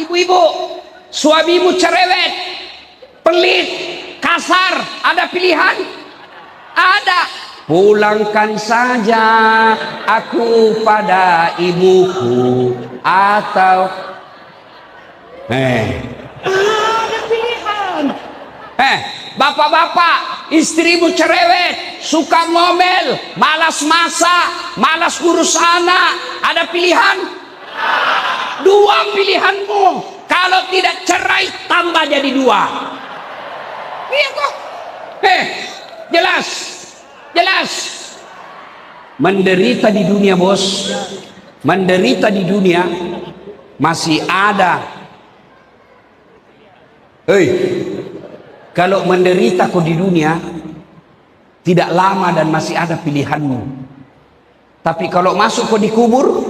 ibu-ibu, suamimu cerewet, pelit, kasar, ada pilihan? Ada. Pulangkan saja aku pada ibuku, atau ada pilihan. Bapak-bapak, istrimu cerewet, suka ngomel, malas masak, malas ngurus anak, ada pilihan? Dua pilihanmu. Kalau tidak cerai, tambah jadi dua. Iya kok. Jelas. Jelas. Menderita di dunia, bos. Menderita di dunia masih ada. Kalau menderita kau di dunia tidak lama dan masih ada pilihanmu. Tapi kalau masuk kau di kubur,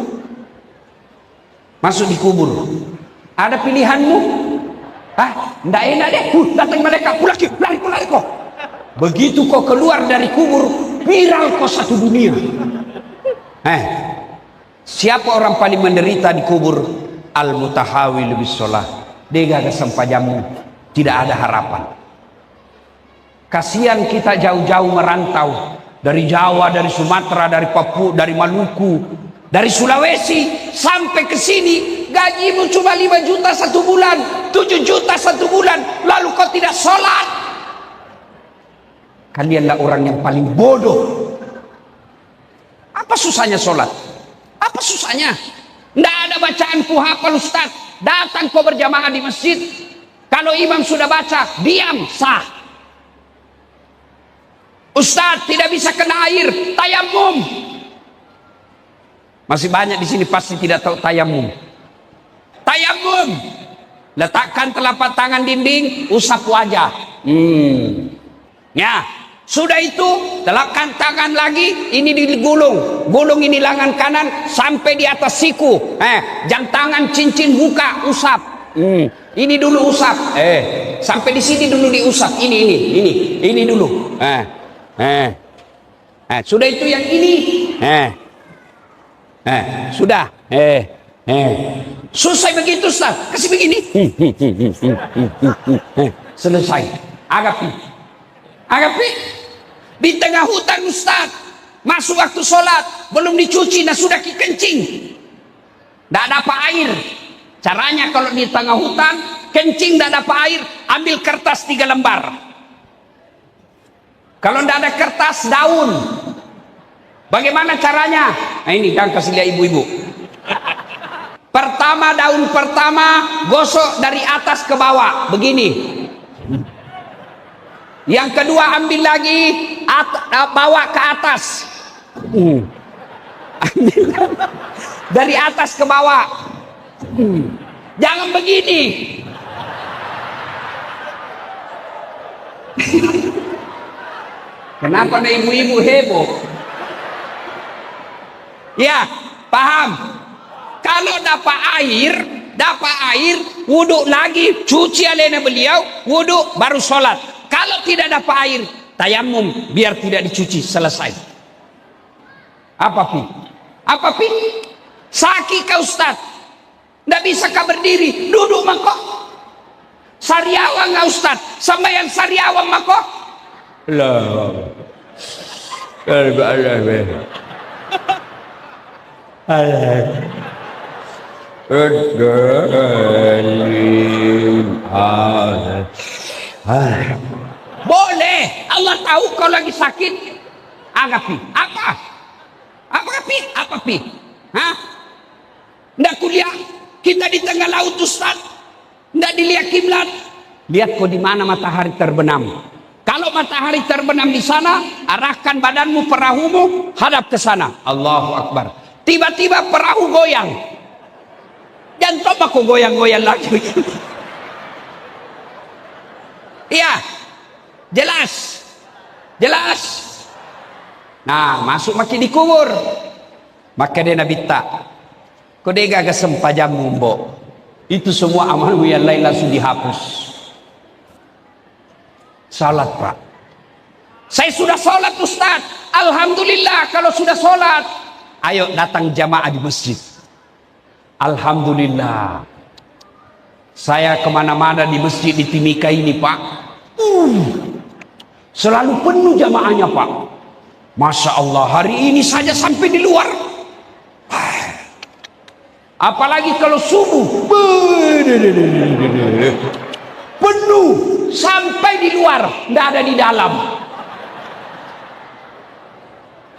masuk di kubur, ada pilihanmu? Ndak enak deh. Datang mereka, lari kau. Begitu kau keluar dari kubur, viral kau satu dunia. Siapa orang paling menderita di kubur? Al-mutahawil bis-shalah. Dia gak sempajamu, tidak ada harapan. Kasihan kita jauh-jauh merantau dari Jawa, dari Sumatera, dari Papua, dari Maluku, dari Sulawesi sampai ke sini, gajimu cuma 5 juta satu bulan, 7 juta satu bulan, lalu kau tidak sholat. Kalianlah orang yang paling bodoh. Apa susahnya sholat? Apa susahnya? Tidak ada bacaan kuhafal Ustaz. Datang kau berjamaah di masjid. Kalau imam sudah baca, diam, sah. Ustaz tidak bisa kena air, tayamum. Masih banyak di sini pasti tidak tahu tayamum. Tayamum, letakkan telapak tangan dinding, usap wajah. Ya, sudah itu telapkan tangan lagi, ini digulung, gulung ini lengan kanan sampai di atas siku. Jam tangan cincin buka, usap. Ini dulu usap. Sampai di sini dulu diusap. Ini dulu. Sudah itu yang ini. Sudah. Selesai begitu, Ustaz. Kasih begini. Selesai. Agapi. Di tengah hutan, Ustaz. Masuk waktu sholat. Belum dicuci, nah sudah kencing. Tidak dapat air. Caranya kalau di tengah hutan, kencing tidak dapat air, ambil kertas 3 lembar. Kalau tidak ada kertas, daun. Bagaimana caranya? Nah ini jangan kasih lihat ibu-ibu. Pertama, daun pertama gosok dari atas ke bawah, begini. Yang kedua ambil lagi, bawa ke atas. Ambil dari atas ke bawah. Jangan begini. Kenapa ada ibu-ibu heboh? Ya, paham. Kalau dapat air, wudhu lagi, cuci alena beliau, wudhu baru sholat. Kalau tidak dapat air, tayamum, biar tidak dicuci, selesai. Apa pi? Sakit kau Ustaz? Tidak bisa kau berdiri, duduk mako. Sariawan nggak Ustaz? Sembahyang sariawan mako? Boleh, Allah tahu kau lagi sakit. Agapi, apa pi? Nggak kuliah, kita di tengah laut Ustaz. Nggak dilihat kiblat. Lihat kau di mana matahari terbenam. Kalau matahari terbenam di sana, arahkan badanmu, perahumu hadap ke sana. Allahu Akbar. Tiba-tiba perahu goyang. Jangan coba kau goyang-goyang lagi. Iya, jelas. Nah, masuk makin dikubur. Maka dia Nabi tak. Kau dega ke sempajamu, mbok. Itu semua amalmu yang lain langsung dihapus. Salat, Pak. Saya sudah salat, Ustaz. Alhamdulillah kalau sudah salat. Ayo datang jamaah di masjid. Alhamdulillah. Saya kemana-mana di masjid di Timika ini, Pak. Selalu penuh jamaahnya, Pak. Masya Allah, hari ini saja sampai di luar. Apalagi kalau subuh. Penuh sampai di luar, tidak ada di dalam.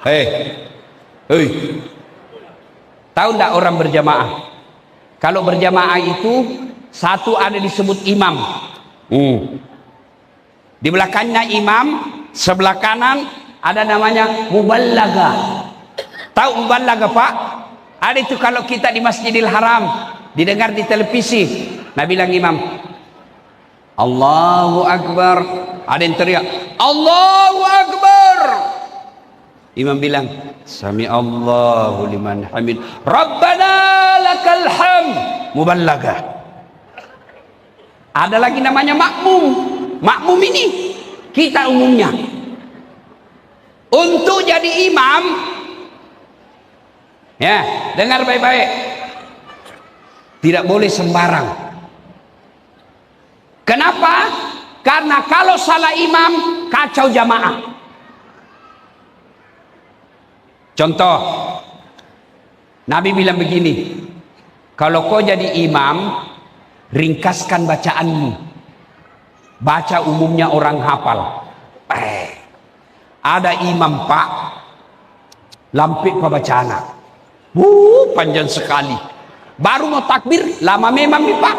Hei, tahu tidak orang berjamaah? Kalau berjamaah itu satu ada disebut imam. Di belakangnya imam, sebelah kanan ada namanya muballaga. Tahu muballaga, Pak? Ada itu kalau kita di Masjidil Haram didengar di televisi. Nah, bilang imam, Allahu Akbar. Ada yang teriak, Allahu Akbar. Imam bilang, Sami Allahu liman hamid, Rabbana lakal hamd. Muballaga. Ada lagi namanya makmum. Makmum ini kita umumnya. Untuk jadi imam, ya, dengar baik-baik. Tidak boleh sembarang. Kenapa? Karena kalau salah imam, kacau jamaah. Contoh, Nabi bilang begini, kalau kau jadi imam, ringkaskan bacaanmu. Baca umumnya orang hafal. Ada imam, Pak, lampik pembacaan. Panjang sekali. Baru mau takbir, lama memang nih, Pak.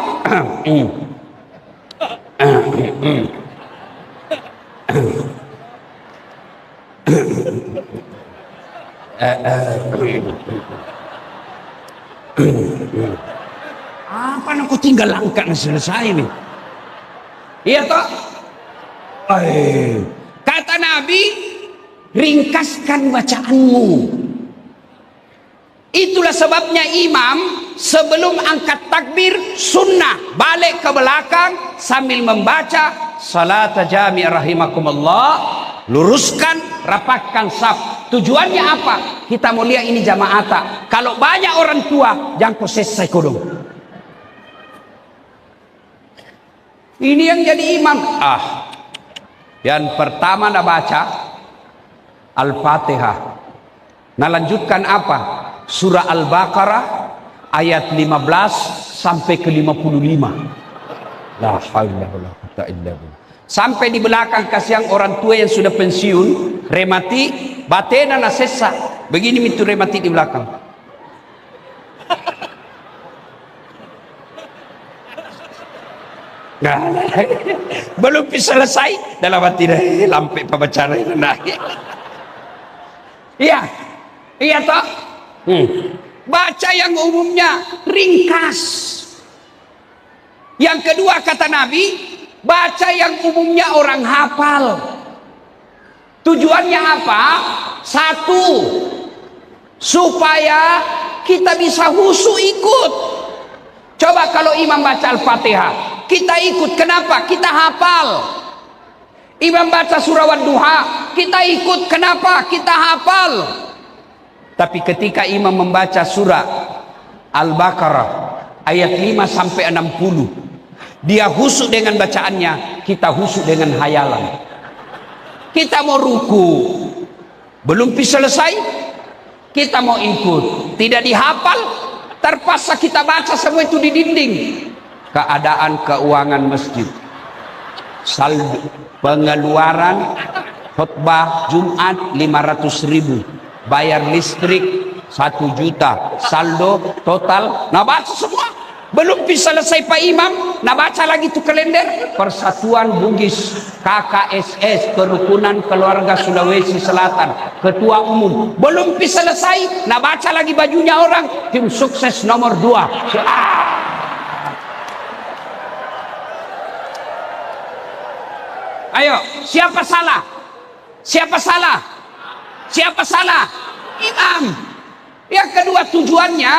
Apa nak kau tinggal angkat selesai nih? Iya toh? Kata Nabi, ringkaskan bacaanmu. Itulah sebabnya imam sebelum angkat takbir sunnah balik ke belakang sambil membaca salat jami' rahimakumullah, luruskan, rapatkan saf. Tujuannya apa? Kita mau lihat ini jamaata. Kalau banyak orang tua, jangan kau selesai kodong. Ini yang jadi imam. Yang pertama nak baca Al-Fatihah. Nah, lanjutkan apa? Surah Al-Baqarah ayat 15 sampai ke 55. La haula wala quwwata illa billah. Sampai di belakang kasihan orang tua yang sudah pensiun, remati, batena na sesa. Begini itu remati di belakang. Belum selesai dalam hati lampai pembacara itu naik. Iya, iya toh. Baca yang umumnya ringkas. Yang kedua kata Nabi, baca yang umumnya orang hafal. Tujuannya apa? Satu, supaya kita bisa husu ikut. Coba kalau imam baca Al-Fatihah, kita ikut. Kenapa? Kita hafal. Imam baca surah Wadduha, kita ikut. Kenapa? Kita hafal. Tapi ketika imam membaca surah Al-Baqarah ayat 5 sampai 60, dia husuk dengan bacaannya, kita husuk dengan hayalan. Kita mau ruku, belum selesai, kita mau ikut. Tidak dihafal, terpaksa kita baca semua itu di dinding. Keadaan keuangan masjid, saldo pengeluaran khutbah Jumat 500.000, bayar listrik 1 juta, saldo total. Nah, baca semua, belum selesai Pak Imam, nah baca lagi tuh kalender Persatuan Bugis KKSS Kerukunan Keluarga Sulawesi Selatan, Ketua Umum, belum selesai, nah baca lagi bajunya orang, tim sukses nomor 2. Ayo, siapa salah? Siapa salah? Siapa salah? Imam. Yang kedua tujuannya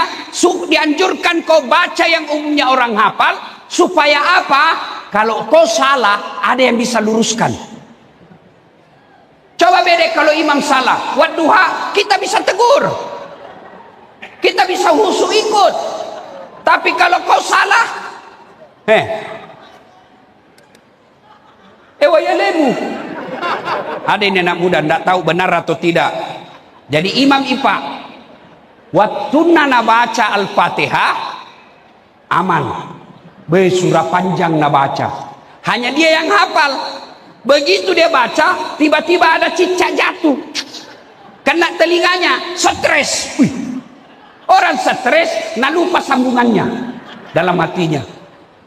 dianjurkan kau baca yang umumnya orang hafal, supaya apa? Kalau kau salah, ada yang bisa luruskan. Coba beda kalau imam salah, Wadduha, kita bisa tegur, kita bisa husu ikut. Tapi kalau kau salah, Wayalemu. Ada ini anak muda tidak tahu benar atau tidak. Jadi Imam IPA waktu nana baca Al-Fatihah aman. Surah panjang na baca. Hanya dia yang hafal. Begitu dia baca, tiba-tiba ada cicak jatuh. Kena telinganya, stres. Orang stres, nah lupa sambungannya. Dalam hatinya,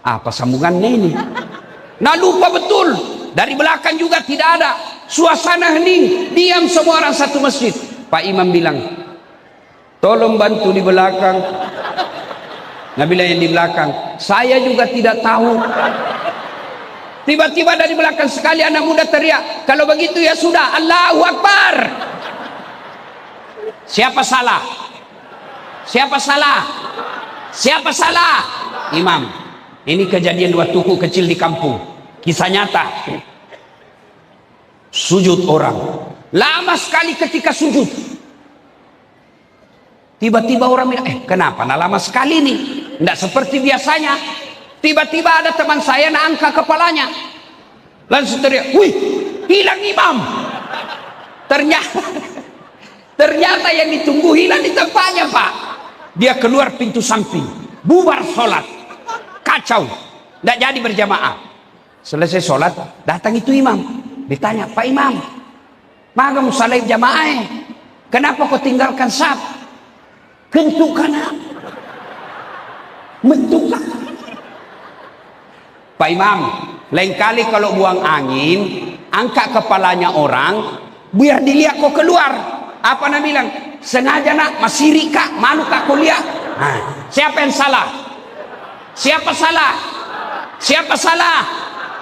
apa sambungannya ini? Nah lupa betul. Dari belakang juga tidak ada. Suasana hening, diam semua orang satu masjid. Pak Imam bilang, tolong bantu di belakang. Nabila yang di belakang, saya juga tidak tahu. Tiba-tiba dari belakang sekali anak muda teriak, kalau begitu ya sudah, Allahu Akbar. Siapa salah? Siapa salah? Siapa salah? Imam. Ini kejadian dua tuku kecil di kampung. Kisah nyata. Sujud orang. Lama sekali ketika sujud. Tiba-tiba orang bilang, kenapa? Nah lama sekali nih. Tidak seperti biasanya. Tiba-tiba ada teman saya nak angkat kepalanya. Langsung teriak, wih, hilang imam. Ternyata yang ditunggu hilang di tempatnya, Pak. Dia keluar pintu samping. Bubar sholat. Kacau. Tidak jadi berjamaah. Selesai sholat, datang itu imam. Ditanya, Pak Imam, maka musalai jamaah, kenapa kau tinggalkan saf? Kentukan. Mentukan. Pak Imam, lain kali kalau buang angin, angkat kepalanya orang, biar dilihat kau keluar. Apa nak bilang? Sengaja nak, masiri kak, malu kak kau lihat. Siapa yang salah? Siapa salah? Siapa salah?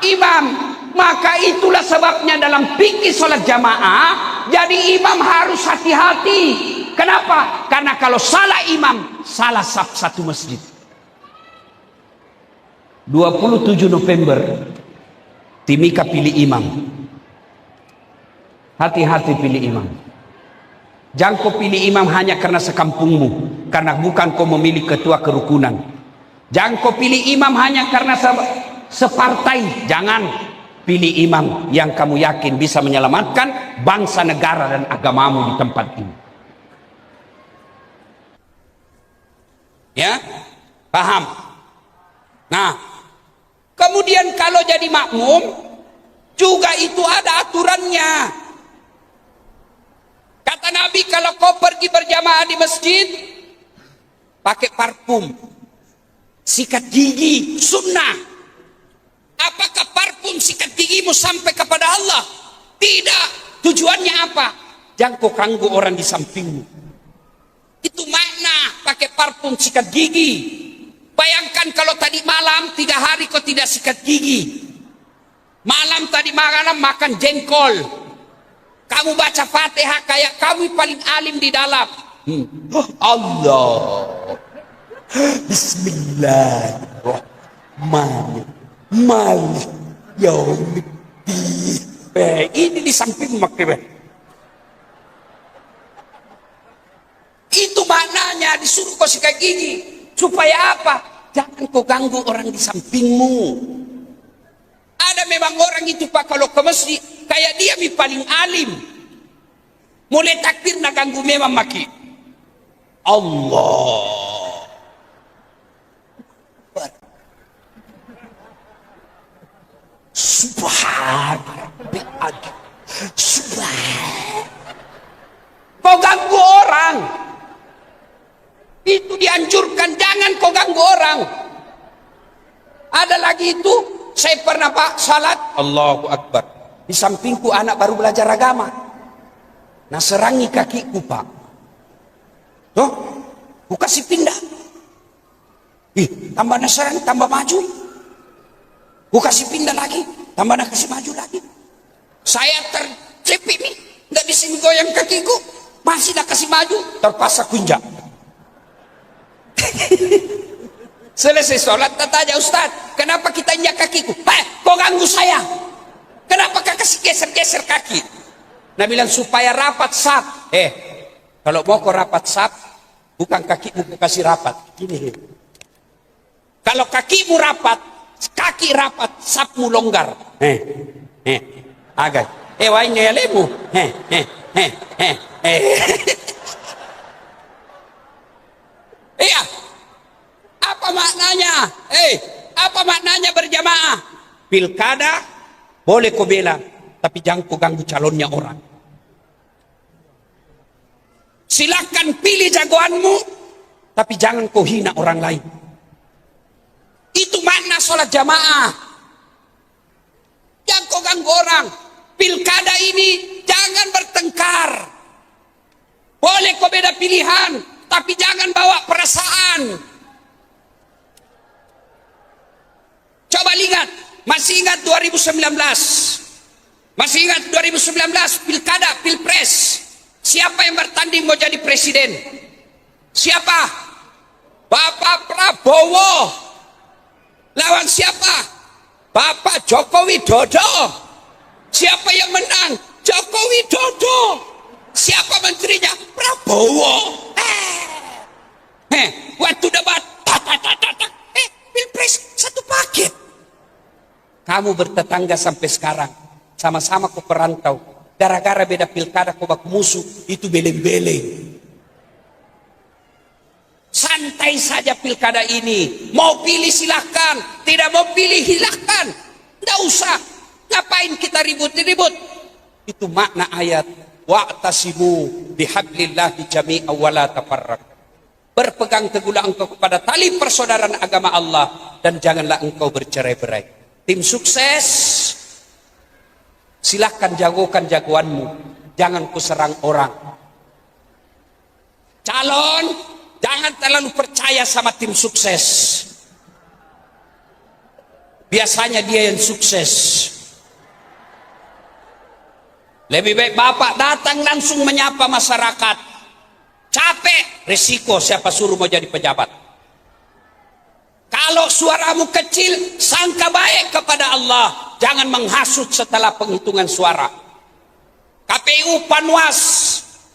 Imam. Maka itulah sebabnya dalam fikih sholat jamaah, jadi imam harus hati-hati. Kenapa? Karena kalau salah imam, salah saf satu masjid. 27 November, Timika pilih imam. Hati-hati pilih imam. Jangan kau pilih imam hanya karena sekampungmu, karena bukan kau memilih ketua kerukunan. Jangan kau pilih imam hanya karena separtai. Jangan. Pilih imam yang kamu yakin bisa menyelamatkan bangsa, negara, dan agamamu di tempat ini. Ya, paham? Nah, kemudian kalau jadi makmum juga itu ada aturannya. Kata Nabi, kalau kau pergi berjamaah di masjid, pakai parfum, sikat gigi, sunnah. Apakah parfum sikat gigimu sampai kepada Allah? Tidak. Tujuannya apa? Jangan kau ganggu orang di sampingmu. Itu makna pakai parfum sikat gigi. Bayangkan kalau tadi malam 3 hari kau tidak sikat gigi. Malam tadi malam makan jengkol. Kamu baca Fatihah kayak kamu paling alim di dalam. Allah. Bismillahirrahmanirrahim. Malik yaumiddin. Ini di samping makin. Itu maknanya disuruh kau sikat gigi. Supaya apa? Jangan kau ganggu orang di sampingmu. Ada memang orang itu Pak, kalau ke masjid kayak dia paling alim. Mulai takbir nak ganggu memang maki. Allah. Subhanallah. Kau ganggu orang. Itu dianjurkan, jangan kau ganggu orang. Ada lagi itu, saya pernah Pak salat, Allahu Akbar. Di sampingku anak baru belajar agama. Nah serangi kakiku Pak. Tuh, ku kasih pindah. Tambah naserang, tambah maju. Ku kasih pindah lagi, tambah nak kasih maju lagi. Saya tercepit nih, nggak bisa goyang kakiku, masih nak kasih maju, terpaksa kunjak. Selesai sholat, tanya Ustaz, kenapa kita injak kakiku? Kau ganggu saya. Kenapa kau kasih geser-geser kaki? Nah bilang supaya rapat saf. Kalau mau kau rapat saf, bukan kakimu kau kasih rapat. Gini. Kalau kakimu rapat, kaki rapat, sapmu longgar. Agak. Wainya ya lemu. Iya. Apa maknanya? Apa maknanya berjamaah? Pilkada boleh kau bela, tapi jangan kau ganggu calonnya orang. Silakan pilih jagoanmu, tapi jangan kau hina orang lain. Itu makna sholat jamaah. Jangan kau ganggu orang. Pilkada ini jangan bertengkar. Boleh kau beda pilihan, tapi jangan bawa perasaan. Coba lihat, masih ingat 2019? Masih ingat 2019 pilkada, pilpres? Siapa yang bertanding mau jadi presiden? Siapa? Bapak Prabowo. Lawan siapa? Bapak Joko Widodo. Siapa yang menang? Joko Widodo. Siapa menterinya? Prabowo. Waktu debat, pilpres satu paket. Kamu bertetangga sampai sekarang, sama-sama kau perantau. Gara-gara beda pilkada kau baku musuh, itu beleng-beleng. Santai saja pilkada ini. Mau pilih silahkan, tidak mau pilih hilangkan. Tidak usah. Ngapain kita ribut-ribut? Itu makna ayat. Wa'tasimu bihablillahi jami'a wa la tafarraq. Berpegang teguhlah engkau kepada tali persaudaraan agama Allah, dan janganlah engkau bercerai-berai. Tim sukses, silahkan jagokan jagoanmu, jangan ku serang orang. Calon, jangan terlalu percaya sama tim sukses. Biasanya dia yang sukses. Lebih baik bapak datang langsung menyapa masyarakat. Capek, resiko siapa suruh mau jadi pejabat. Kalau suaramu kecil, sangka baik kepada Allah. Jangan menghasut setelah penghitungan suara. KPU Panwas,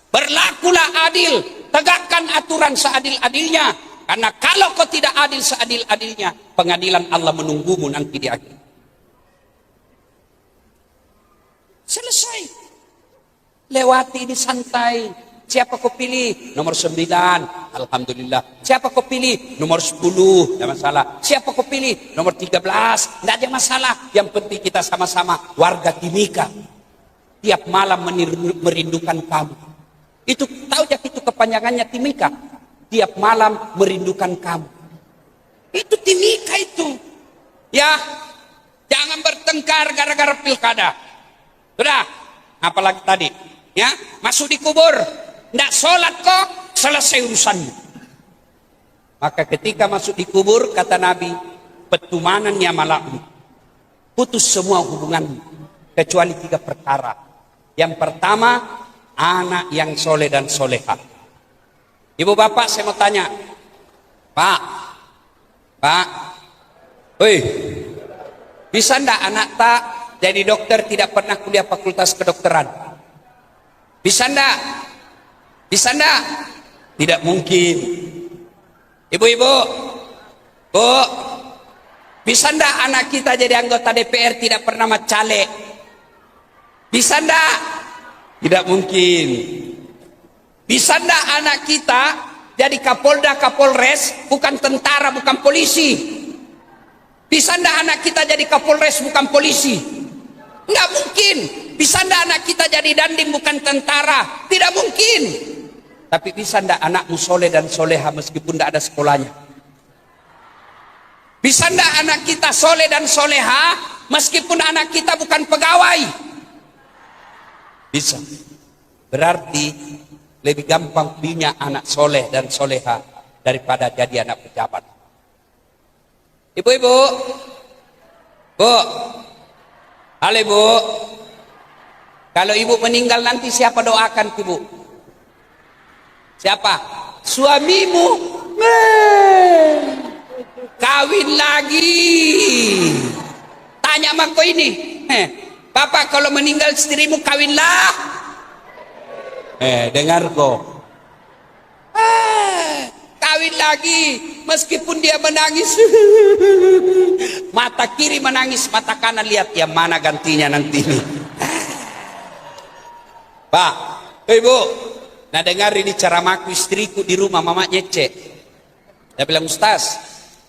berlakulah adil. Tegakkan aturan seadil-adilnya. Karena kalau kau tidak adil seadil-adilnya, pengadilan Allah menunggumu nanti di akhir. Selesai. Lewati ini santai. Siapa kau pilih? Nomor 9, alhamdulillah. Siapa kau pilih? Nomor 10, tidak masalah. Siapa kau pilih? Nomor 13, tidak ada masalah. Yang penting kita sama-sama warga Timika. Tiap malam merindukan kamu. Itu tahu jak itu kepanjangannya Timika. Tiap malam merindukan kamu. Itu Timika itu. Ya, jangan bertengkar gara-gara pilkada. Sudah, apalagi tadi? Ya, masuk di kubur. Tidak sholat kok, selesai urusanmu. Maka ketika masuk di kubur, kata Nabi, petumanannya malaku. Putus semua hubunganmu. Kecuali 3 perkara. Yang pertama, anak yang soleh dan soleha. Ibu bapak saya mau tanya. Pak, woi, bisa ndak anak tak jadi dokter tidak pernah kuliah fakultas kedokteran? Bisa ndak? Bisa ndak? Tidak mungkin. Ibu-ibu, Bu, bisa ndak anak kita jadi anggota DPR tidak pernah macalek? Bisa ndak? Tidak mungkin. Bisa ndak anak kita jadi Kapolda, Kapolres, bukan tentara, bukan polisi? Bisa ndak anak kita jadi Kapolres, bukan polisi? Nggak mungkin. Bisa ndak anak kita jadi dandim, bukan tentara? Tidak mungkin. Tapi bisa ndak anakmu soleh dan soleha meskipun ndak ada sekolahnya? Bisa ndak anak kita soleh dan soleha meskipun anak kita bukan pegawai? Bisa. Berarti lebih gampang punya anak soleh dan soleha daripada jadi anak pejabat. Ibu-ibu, Bu, halo ibu, kalau ibu meninggal nanti siapa doakan ibu? Siapa? Suamimu. Kawin lagi. Tanya sama kau ini. Bapak kalau meninggal istrimu kawinlah. Dengar kau. Kawin lagi. Meskipun dia menangis. Mata Mata kiri menangis, mata kanan lihat yang mana gantinya nanti nih. Pak, Ibu, nah dengar ini ceramahku istriku di rumah, mama nyece. Dia bilang, Ustaz,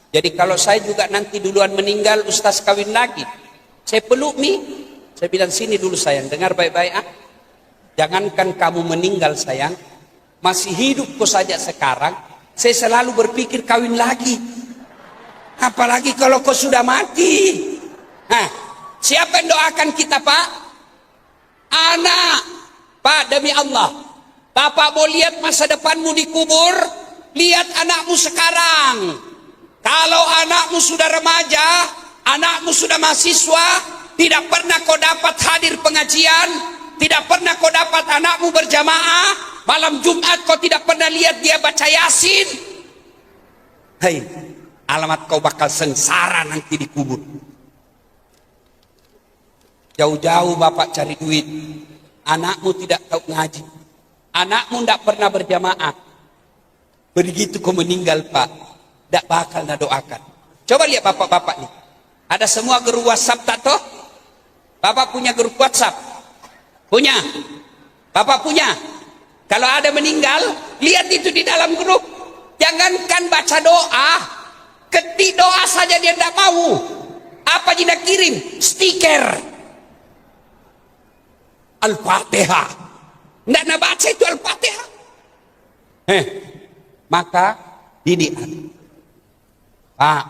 jadi kalau saya juga nanti duluan meninggal, Ustaz kawin lagi. Saya peluk mi. Saya bilang, sini dulu sayang, dengar baik-baik ah. Jangankan kamu meninggal sayang, masih hidup kau saja sekarang, saya selalu berpikir kawin lagi. Apalagi kalau kau sudah mati. Nah, siapa yang doakan kita Pak? Anak. Pak, demi Allah, Bapak mau lihat masa depanmu di kubur, lihat anakmu sekarang. Kalau anakmu sudah remaja, anakmu sudah mahasiswa, tidak pernah kau dapat hadir pengajian, tidak pernah kau dapat anakmu berjamaah, malam Jumat kau tidak pernah lihat dia baca Yasin. Hei, alamat kau bakal sengsara nanti di kubur. Jauh-jauh Bapak cari duit, anakmu tidak tahu ngaji, anakmu tidak pernah berjamaah. Begitu kau meninggal Pak, tidak bakal nak doakan. Coba lihat bapak-bapak nih, ada semua grup WhatsApp tak toh? Bapak punya grup WhatsApp? Punya? Bapak punya? Kalau ada meninggal, lihat itu di dalam grup. Jangankan baca doa, ketik doa saja dia tidak mau. Apa dia kirim? Stiker Al-Fatihah. Tidak nak baca itu Al-Fatihah. Maka didik. Pak,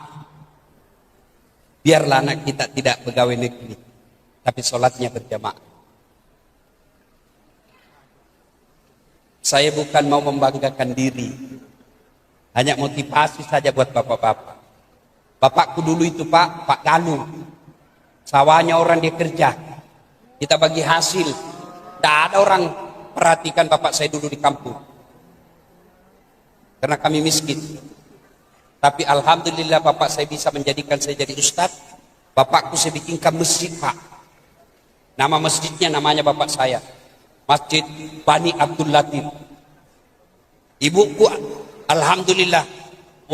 biarlah anak kita tidak pegawai negeri, tapi sholatnya berjamaah. Saya bukan mau membanggakan diri, hanya motivasi saja buat bapak-bapak. Bapakku dulu itu Pak Galuh, sawahnya orang dia kerja, kita bagi hasil. Tidak ada orang perhatikan bapak saya dulu di kampung, karena kami miskin. Tapi alhamdulillah bapak saya bisa menjadikan saya jadi ustaz. Bapakku saya bikinkan masjid Pak. Nama masjidnya namanya bapak saya, Masjid Bani Abdul Latif. Ibuku alhamdulillah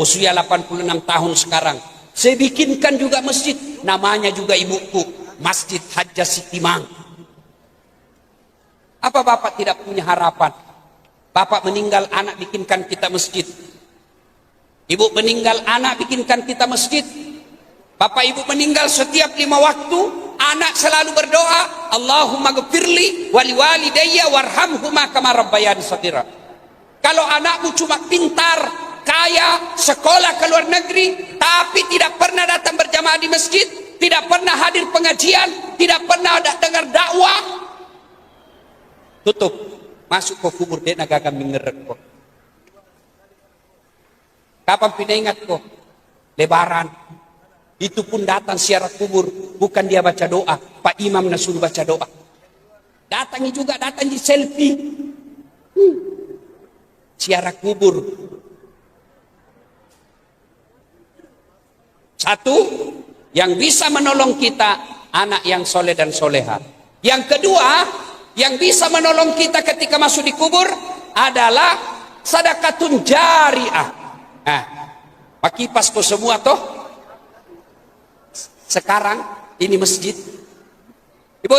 usia 86 tahun sekarang. Saya bikinkan juga masjid, namanya juga ibuku, Masjid Hajjah Sitimang. Apa bapak tidak punya harapan? Bapak meninggal, anak bikinkan kita masjid. Ibu meninggal, anak bikinkan kita masjid. Bapak ibu meninggal, setiap 5 waktu anak selalu berdoa, Allahumma gfirli wali walidayya warhamhuma kama rabbayani shaghira. Kalau anakmu cuma pintar, kaya, sekolah ke luar negeri, tapi tidak pernah datang berjamaah di masjid, tidak pernah hadir pengajian, tidak pernah dengar dakwah, tutup, masuk ke kubur, dia nagakan mengerek kok. Kapan pindah ingat kok? Lebaran. Itu pun datang ziarah kubur, bukan dia baca doa, Pak Imam nasuruh baca doa. Datangi juga, datang di selfie. Ziarah kubur. Satu, yang bisa menolong kita, anak yang soleh dan soleha. Yang kedua, yang bisa menolong kita ketika masuk di kubur adalah sadaqatun jariah. Nah, pakai pasko semua toh. Sekarang ini masjid. Ibu,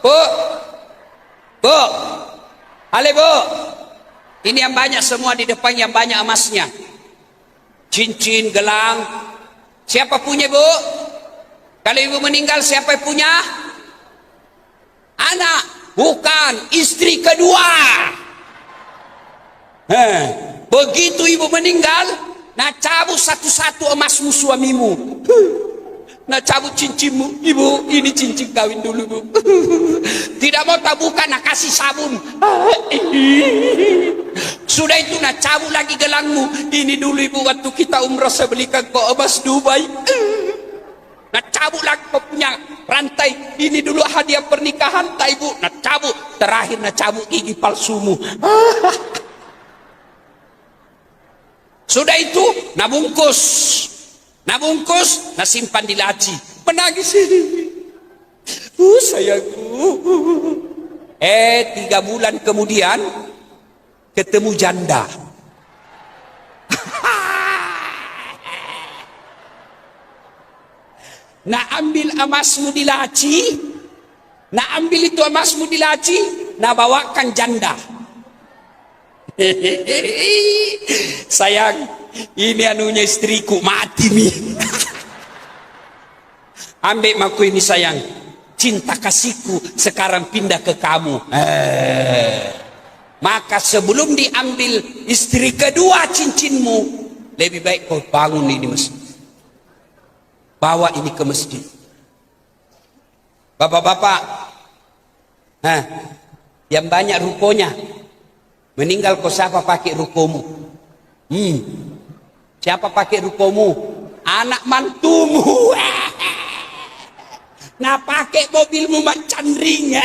Bu, halo Bu. Ini yang banyak semua di depan, yang banyak emasnya. Cincin, gelang. Siapa punya Bu? Kalau ibu meninggal siapa yang punya? Anak, bukan, istri kedua. Begitu ibu meninggal, nak cabut satu-satu emasmu suamimu. Nak cabut cincinmu, ibu ini cincin kawin dulu Bu. Tidak mau tabukan, nak kasih sabun. Sudah itu nak cabut lagi gelangmu. Ini dulu ibu waktu kita umrah saya belikan kau emas Dubai. Nak cabut lagi kau punya rantai. Ini dulu hadiah pernikahan tak ibu. Nak cabut, terakhir nak cabut gigi palsumu. Sudah itu nabungkus, nak simpan di laci. Menangis ini, sayangku. 3 bulan kemudian ketemu janda. Nak ambil emasmu di laci, nak ambil itu emasmu di laci, nak bawakan janda. Sayang, ini anunya istriku mati nih. Ambil maku ini sayang, cinta kasihku sekarang pindah ke kamu. Maka sebelum diambil istri kedua cincinmu, lebih baik kau bangun ini masjid. Bawa ini ke masjid. Bapak-bapak, yang banyak rukonya, meninggal kau siapa pakai rukomu? Siapa pakai rukomu? Anak mantumu. Nah pakai mobilmu macam ring.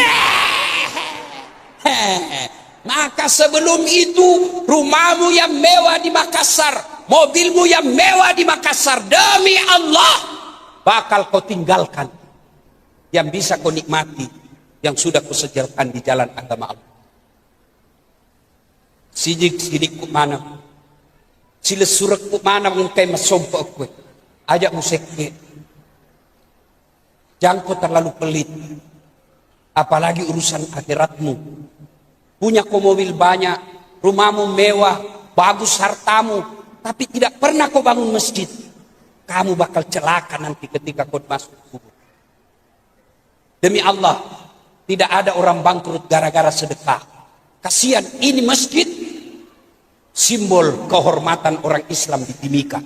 Maka sebelum itu rumahmu yang mewah di Makassar, mobilmu yang mewah di Makassar, demi Allah bakal kau tinggalkan. Yang bisa kau nikmati, yang sudah kau sejarkan di jalan agama Allah. Sidik ku mana, sila surat ku mana mungkai masompo aku, ajak museke. Jangan kau terlalu pelit, apalagi urusan akhiratmu. Punya kau mobil banyak, rumahmu mewah, bagus hartamu, tapi tidak pernah kau bangun masjid. Kamu bakal celaka nanti ketika kau masuk kubur. Demi Allah, tidak ada orang bangkrut gara-gara sedekah. Kasihan, ini masjid simbol kehormatan orang Islam di Timika.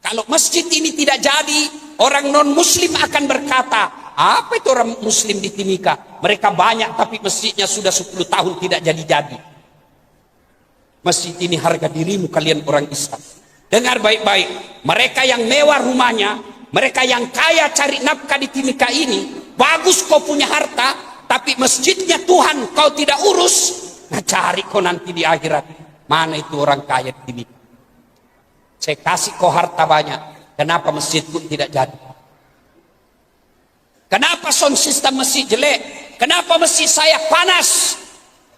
Kalau masjid ini tidak jadi, orang non-muslim akan berkata, apa itu orang muslim di Timika? Mereka banyak tapi masjidnya sudah 10 tahun tidak jadi-jadi. Masjid ini harga dirimu kalian orang Islam. Dengar baik-baik, mereka yang mewah rumahnya, mereka yang kaya cari nafkah di Timika ini, bagus kau punya harta, tapi masjidnya Tuhan kau tidak urus, nah cari kau nanti di akhirat, mana itu orang kaya di Timika. Saya kasih kau harta banyak, kenapa masjid pun tidak jadi? Kenapa sound system masjid jelek? Kenapa masjid saya panas?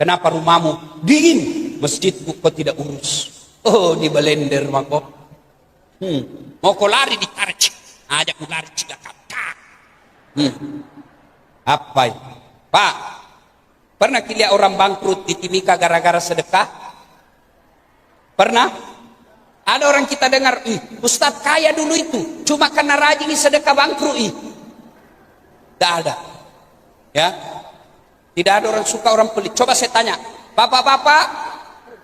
Kenapa rumahmu dingin? Masjidku kau tidak urus. Oh, di belender mako. Mau kau lari ditarik, ajak kau lari juga kakak. Apa ini? Pak, pernah lihat orang bangkrut di Timika gara-gara sedekah? Pernah? Ada orang kita dengar, Ustadz kaya dulu itu, cuma karena rajin sedekah bangkrut. Tidak ada. Ya, tidak ada orang suka orang pelit. Coba saya tanya, bapak-bapak,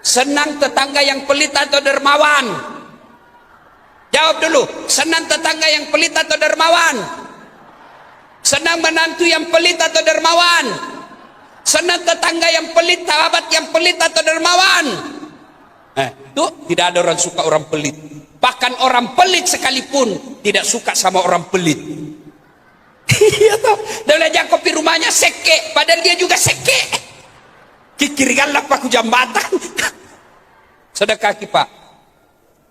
senang tetangga yang pelit atau dermawan? Jawab dulu, senang tetangga yang pelit atau dermawan? Senang menantu yang pelit atau dermawan? Senang tetangga yang pelit, sahabat yang pelit atau dermawan? Tuh, tidak ada orang suka orang pelit. Bahkan orang pelit sekalipun tidak suka sama orang pelit. Iya toh, Daula Jakob di rumahnya seke, padahal dia juga seke. Kikirikanlah paku jambatan. Sedekah kita.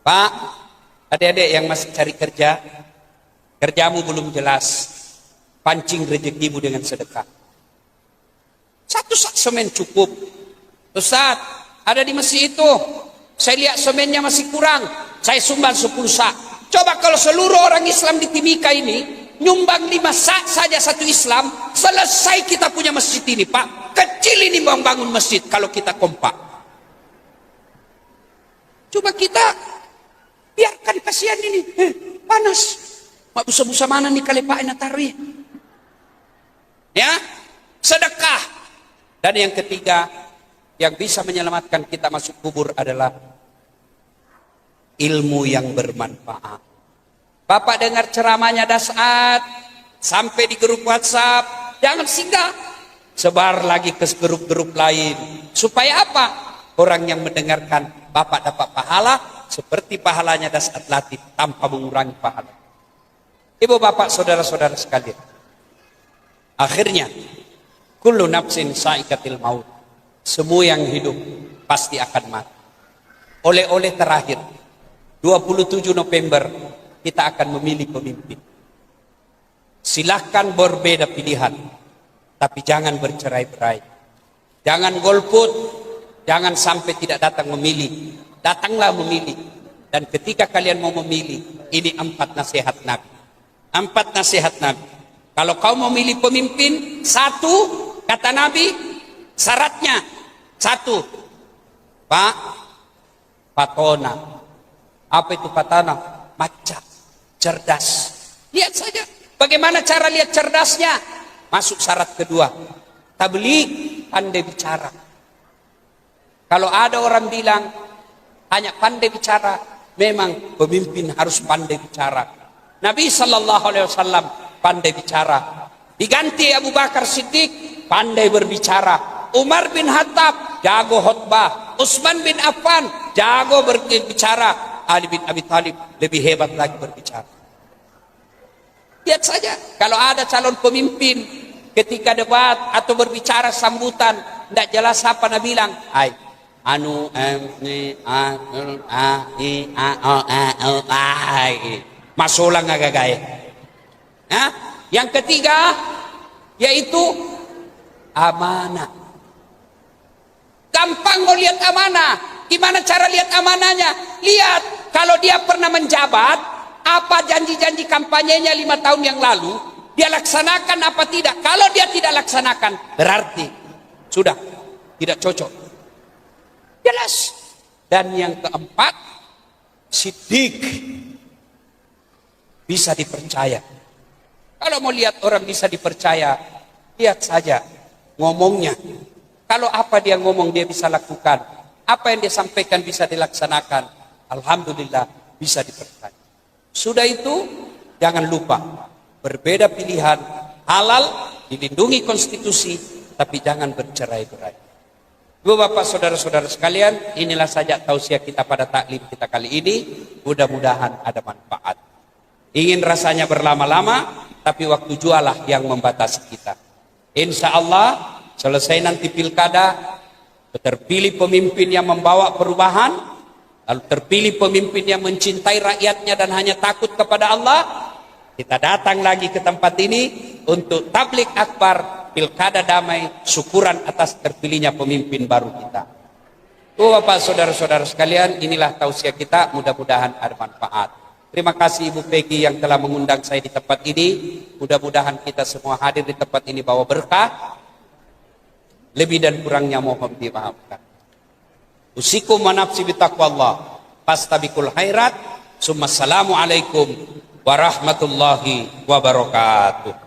Pak, adik-adik yang masih cari kerja, kerjamu belum jelas, pancing rezekimu dengan sedekah. Satu sak semen cukup. Ustaz, ada di masjid itu, saya lihat semennya masih kurang, saya sumbang 10 sak. Coba kalau seluruh orang Islam di Timika ini nyumbang 5 sak saja satu Islam, selesai kita punya masjid ini, Pak. Kecil ini bangun masjid kalau kita kompak. Coba kita biarkan, kasihan ini, panas. Mak busa-busa mana nih kali Pak Enatari? Ya, sedekah. Dan yang ketiga, yang bisa menyelamatkan kita masuk kubur adalah ilmu yang bermanfaat. Bapak dengar ceramahnya Dasat, sampai di grup WhatsApp, jangan singgah, sebar lagi ke grup-grup lain. Supaya apa? Orang yang mendengarkan Bapak dapat pahala seperti pahalanya Dasat Latif tanpa mengurangi pahala. Ibu bapak saudara-saudara sekalian, akhirnya kullu nafsin sa'iqatil maut, semua yang hidup pasti akan mati. Oleh-oleh terakhir 27 November kita akan memilih pemimpin. Silahkan berbeda pilihan, tapi jangan bercerai-berai. Jangan golput, jangan sampai tidak datang memilih. Datanglah memilih. Dan ketika kalian mau memilih, ini 4 nasihat Nabi. 4 nasihat Nabi. Kalau kau mau memilih pemimpin, 1, kata Nabi, syaratnya 1, Pak, patona. Apa itu patona? Maca, cerdas. Lihat saja bagaimana cara lihat cerdasnya. Masuk syarat kedua, tabligh, pandai bicara. Kalau ada orang bilang hanya pandai bicara, memang pemimpin harus pandai bicara. Nabi SAW pandai bicara. Diganti Abu Bakar Siddiq, pandai berbicara. Umar bin Khattab jago khutbah. Utsman bin Affan jago berbicara. Ali bin Abi Thalib lebih hebat lagi berbicara. Lihat saja, kalau ada calon pemimpin ketika debat atau berbicara sambutan tidak jelas apa Nabi bilang, "Hai, anu masulang agak-agak." Nah, yang ketiga yaitu amanah. Gampang mau lihat amanah. Gimana cara lihat amanahnya? Lihat, kalau dia pernah menjabat, apa janji-janji kampanyenya 5 tahun yang lalu, dia laksanakan apa tidak? Kalau dia tidak laksanakan, berarti sudah tidak cocok. Jelas. Dan yang keempat, siddiq, bisa dipercaya. Kalau mau lihat orang bisa dipercaya, lihat saja ngomongnya. Kalau apa dia ngomong dia bisa lakukan, apa yang dia sampaikan bisa dilaksanakan, alhamdulillah bisa dipercaya. Sudah itu jangan lupa, berbeda pilihan, halal, dilindungi konstitusi, tapi jangan bercerai-berai. Ibu bapak saudara-saudara sekalian, inilah saja tausiah kita pada taklim kita kali ini. Mudah-mudahan ada manfaat. Ingin rasanya berlama-lama, tapi waktu jualah yang membatasi kita. Insya Allah selesai nanti pilkada, terpilih pemimpin yang membawa perubahan, lalu terpilih pemimpin yang mencintai rakyatnya dan hanya takut kepada Allah. Kita datang lagi ke tempat ini untuk tabligh akbar, pilkada damai, syukuran atas terpilihnya pemimpin baru kita. Bapak saudara-saudara sekalian, inilah tausiah kita, mudah-mudahan ada manfaat. Terima kasih Ibu Peggy yang telah mengundang saya di tempat ini. Mudah-mudahan kita semua hadir di tempat ini bawa berkah. Lebih dan kurangnya mohon dimaafkan. Usikum wa nafsi bitaqwallah. Fastabiqul khairat. Assalamualaikum warahmatullahi wabarakatuh.